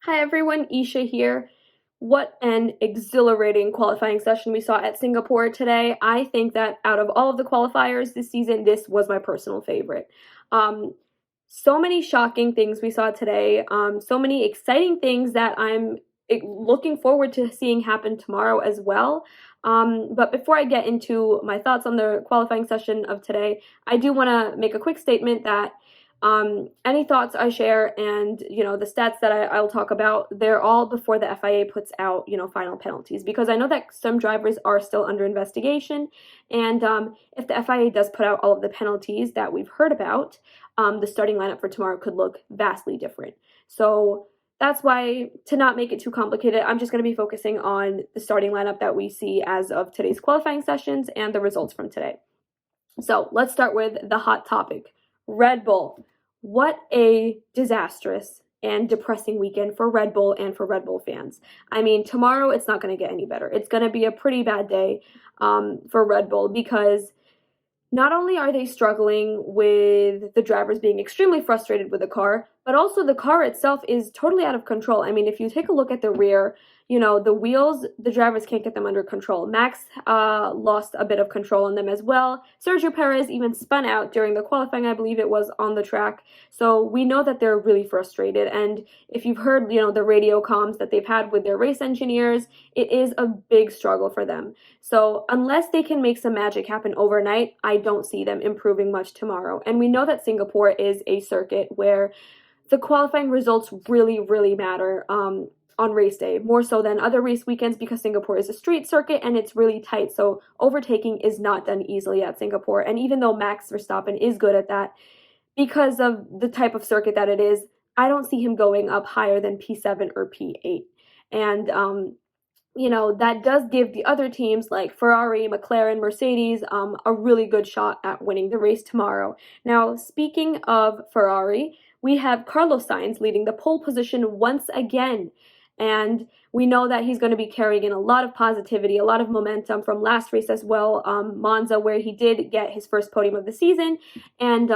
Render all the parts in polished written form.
Hi everyone, Isha here. What an exhilarating qualifying session we saw at Singapore today. I think that out of all of the qualifiers this season, this was my personal favorite. Um, so many shocking things we saw today, so many exciting things that I'm looking forward to seeing happen tomorrow as well. But before I get into my thoughts on the qualifying session of today, I do want to make a quick statement that any thoughts I share and, the stats that I'll talk about, they're all before the FIA puts out, final penalties, because I know that some drivers are still under investigation. And if the FIA does put out all of the penalties that we've heard about, the starting lineup for tomorrow could look vastly different. So that's why, to not make it too complicated, I'm just going to be focusing on the starting lineup that we see as of today's qualifying sessions and the results from today. So let's start with the hot topic, Red Bull. What a disastrous and depressing weekend for Red Bull and for Red Bull fans. I mean, tomorrow it's not going to get any better. It's going to be a pretty bad day for Red Bull, because not only are they struggling with the drivers being extremely frustrated with the car, but also the car itself is totally out of control. I mean, if you take a look at the rear, the wheels, the drivers can't get them under control. Max lost a bit of control on them as well. Sergio Perez even spun out during the qualifying, I believe it was, on the track. So we know that they're really frustrated. And if you've heard, the radio comms that they've had with their race engineers, it is a big struggle for them. So unless they can make some magic happen overnight, I don't see them improving much tomorrow. And we know that Singapore is a circuit where the qualifying results really, really matter on race day, more so than other race weekends, because Singapore is a street circuit and it's really tight. So overtaking is not done easily at Singapore. And even though Max Verstappen is good at that, because of the type of circuit that it is, I don't see him going up higher than P7 or P8. And that does give the other teams like Ferrari, McLaren, Mercedes a really good shot at winning the race tomorrow. Now, speaking of Ferrari, we have Carlos Sainz leading the pole position once again. And we know that he's going to be carrying in a lot of positivity, a lot of momentum from last race as well, Monza, where he did get his first podium of the season. And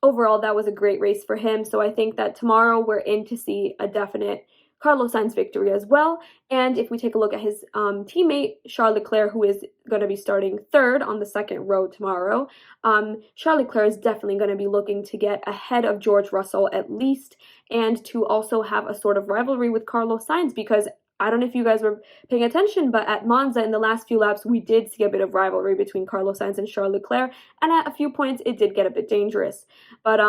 overall, that was a great race for him. So I think that tomorrow we're in to see a definite Carlos Sainz victory as well. And if we take a look at his teammate, Charles Leclerc, who is going to be starting third on the second row tomorrow, Charles Leclerc is definitely going to be looking to get ahead of George Russell at least, and to also have a sort of rivalry with Carlos Sainz, because I don't know if you guys were paying attention, but at Monza in the last few laps, we did see a bit of rivalry between Carlos Sainz and Charles Leclerc, and at a few points, it did get a bit dangerous. But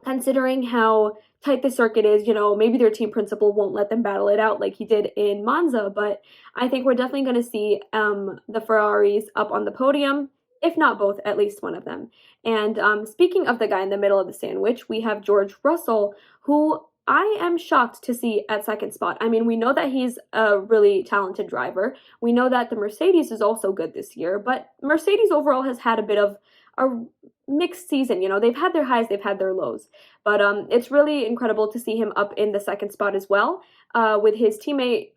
considering how tight the circuit is, maybe their team principal won't let them battle it out like he did in Monza, but I think we're definitely going to see the Ferraris up on the podium, if not both, at least one of them. And speaking of the guy in the middle of the sandwich, we have George Russell, who I am shocked to see at second spot. I mean, we know that he's a really talented driver. We know that the Mercedes is also good this year, but Mercedes overall has had a bit of a mixed season. They've had their highs, they've had their lows, but it's really incredible to see him up in the second spot as well, with his teammate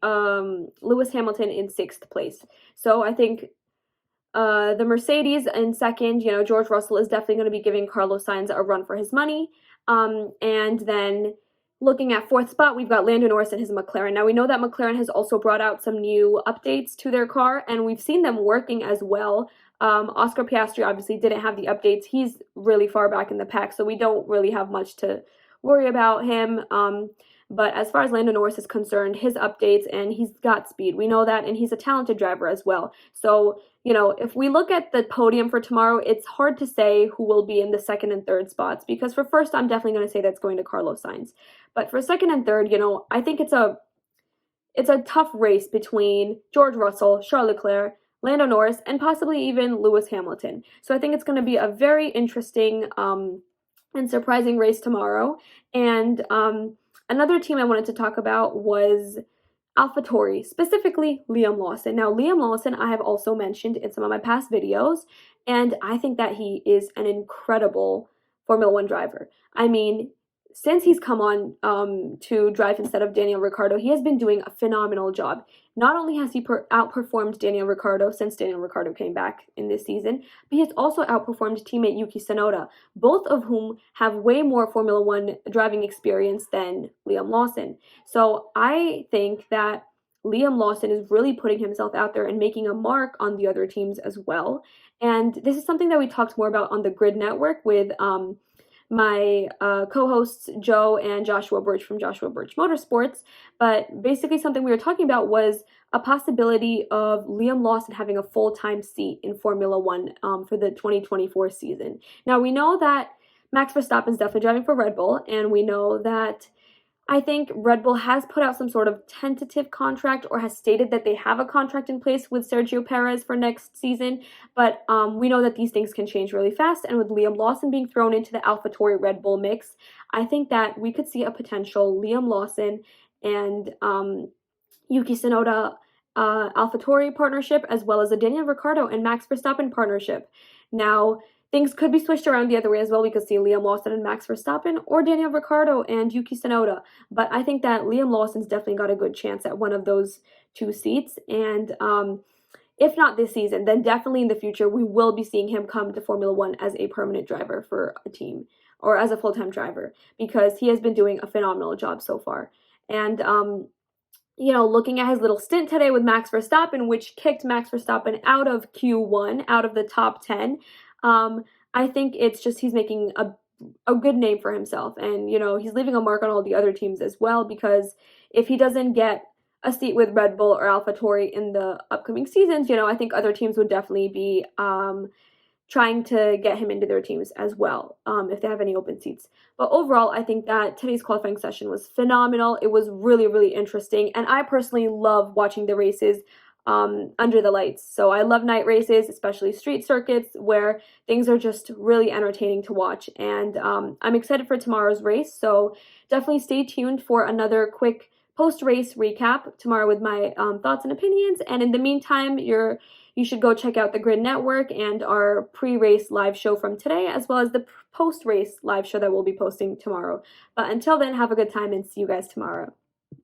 Lewis Hamilton in sixth place. So I think the Mercedes in second, George Russell is definitely going to be giving Carlos Sainz a run for his money. And then looking at fourth spot, we've got Lando Norris and his McLaren. Now, we know that McLaren has also brought out some new updates to their car, and we've seen them working as well. Oscar Piastri obviously didn't have the updates. He's really far back in the pack, so we don't really have much to worry about him. But as far as Lando Norris is concerned, his updates, and he's got speed. We know that, and he's a talented driver as well. So, if we look at the podium for tomorrow, it's hard to say who will be in the second and third spots, because for first, I'm definitely going to say that's going to Carlos Sainz. But for second and third, I think it's a tough race between George Russell, Charles Leclerc, Lando Norris, and possibly even Lewis Hamilton. So I think it's going to be a very interesting and surprising race tomorrow. And another team I wanted to talk about was AlphaTauri, specifically Liam Lawson. Now, Liam Lawson I have also mentioned in some of my past videos, and I think that he is an incredible Formula One driver. I mean, since he's come on to drive instead of Daniel Ricciardo, he has been doing a phenomenal job. Not only has he outperformed Daniel Ricciardo since Daniel Ricciardo came back in this season, but he has also outperformed teammate Yuki Tsunoda, both of whom have way more Formula One driving experience than Liam Lawson. So I think that Liam Lawson is really putting himself out there and making a mark on the other teams as well. And this is something that we talked more about on the Grid Network with my co-hosts Joe and Joshua Burch from Joshua Burch Motorsports. But basically something we were talking about was a possibility of Liam Lawson having a full-time seat in Formula One for the 2024 season. Now, we know that Max Verstappen is definitely driving for Red Bull, and we know that I think Red Bull has put out some sort of tentative contract or has stated that they have a contract in place with Sergio Perez for next season, but we know that these things can change really fast, and with Liam Lawson being thrown into the AlphaTauri Red Bull mix, I think that we could see a potential Liam Lawson and Yuki Tsunoda AlphaTauri partnership, as well as a Daniel Ricciardo and Max Verstappen partnership. Now, things could be switched around the other way as well. We could see Liam Lawson and Max Verstappen or Daniel Ricciardo and Yuki Tsunoda. But I think that Liam Lawson's definitely got a good chance at one of those two seats. And if not this season, then definitely in the future, we will be seeing him come to Formula One as a permanent driver for a team or as a full-time driver, because he has been doing a phenomenal job so far. And looking at his little stint today with Max Verstappen, which kicked Max Verstappen out of Q1, out of the top 10, I think it's just he's making a good name for himself. And, he's leaving a mark on all the other teams as well, because if he doesn't get a seat with Red Bull or AlphaTauri in the upcoming seasons, I think other teams would definitely be trying to get him into their teams as well, if they have any open seats. But overall, I think that today's qualifying session was phenomenal. It was really, really interesting. And I personally love watching the races under the lights. So I love night races, especially street circuits, where things are just really entertaining to watch. And I'm excited for tomorrow's race. So definitely stay tuned for another quick post-race recap tomorrow with my thoughts and opinions. And in the meantime, you should go check out the Grid Network and our pre-race live show from today, as well as the post-race live show that we'll be posting tomorrow. But until then, have a good time and see you guys tomorrow.